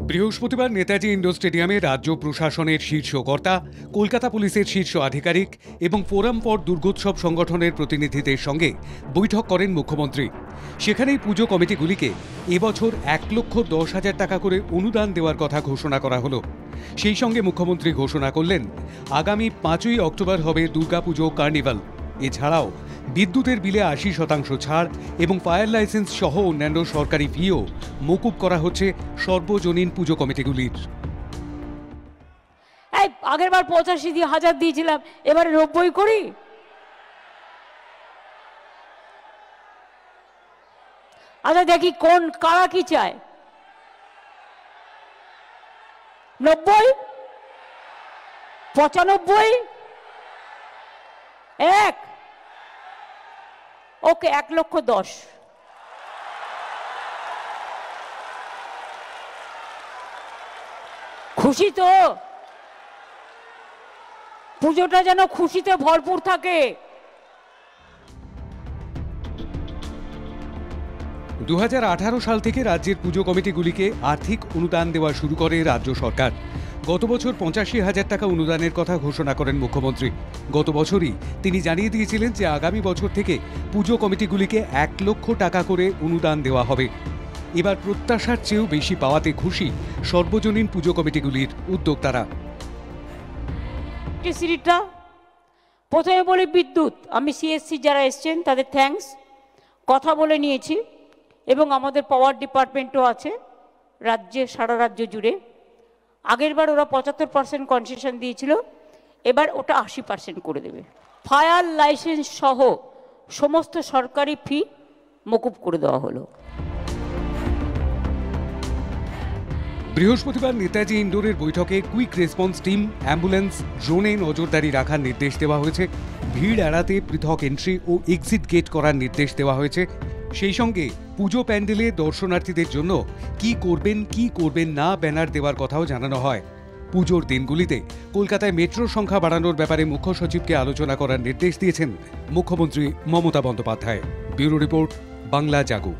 বৃহস্পতিবার নেতাজি ইন্ডোর স্টেডিয়ামে রাজ্য প্রশাসনের শীর্ষ কর্তা, কলকাতা পুলিশের শীর্ষ আধিকারিক এবং ফোরাম ফর দুর্গোৎসব সংগঠনের প্রতিনিধিদের সঙ্গে বৈঠক করেন মুখ্যমন্ত্রী। সেখানেই পুজো কমিটিগুলিকে এবছর 1,10,000 টাকা করে অনুদান দেওয়ার কথা ঘোষণা করা হলো। সেই সঙ্গে মুখ্যমন্ত্রী ঘোষণা করলেন, আগামী 5ই অক্টোবর হবে দুর্গাপুজো কার্নিভাল। এছাড়াও বিদ্যুতের বিলে 80% ছাড় এবং ফায়ার লাইসেন্স সহ অন্যান্য সরকারি ফিও মকুব করা হচ্ছে সর্বজনীন পুজো কমিটিগুলির। আগের বার 85,000 দিয়েছিলাম, এবারে 90 করি। আচ্ছা দেখি কোন কারা কি চায়। 90, 95, 1, ওকে 1,10,000। খুশি তো? পুজোটা যেন খুশিতে ভরপুর থাকে। 2018 সাল থেকে রাজ্যের পুজো কমিটিগুলিকে আর্থিক অনুদান দেওয়া শুরু করে রাজ্য সরকার। গত বছর 85,000 টাকা অনুদানের কথা ঘোষণা করেন মুখ্যমন্ত্রী। গত বছরই তিনি জানিয়ে দিয়েছিলেন যে আগামী বছর থেকে পুজো কমিটিগুলিকে 1 লক্ষ টাকা করে অনুদান দেওয়া হবে। এবার প্রত্যাশার চেয়েও বেশি পাওয়াতে খুশি সর্বজনীন পুজো কমিটিগুলির উদ্যোক্তারা। প্রথমে বলি বিদ্যুৎ, আমি সিএসসি যারা এসছেন তাদের থ্যাঙ্কস, কথা বলে নিয়েছি এবং আমাদের পাওয়ার ডিপার্টমেন্টও আছে রাজ্যে, সারা রাজ্য জুড়ে। আগেরবার ওরা 75% কনসেশন দিয়েছিল, এবার ওটা 80% করে দেবে। ফায়ার লাইসেন্স সহ সমস্ত সরকারি ফি মকুব করে দেওয়া হলো। বৃহস্পতিবার নেতাজি ইন্ডোরের বৈঠকে কুইক রেসপন্স টিম, অ্যাম্বুলেন্স, ড্রোনে নজরদারি রাখার নির্দেশ দেওয়া হয়েছে। ভিড় এড়াতে পৃথক এন্ট্রি ও এক্সিট গেট করার নির্দেশ দেওয়া হয়েছে। সেই সঙ্গে পুজো প্যান্ডেলে দর্শনার্থীদের জন্য কি করবেন না ব্যানার দেওয়ার কথাও জানানো হয়। পুজোর দিনগুলিতে কলকাতায় মেট্রোর সংখ্যা বাড়ানোর ব্যাপারে মুখ্য সচিবকে আলোচনা করার নির্দেশ দিয়েছেন মুখ্যমন্ত্রী মমতা বন্দ্যোপাধ্যায়। ব্যুরো রিপোর্ট, বাংলা জাগো।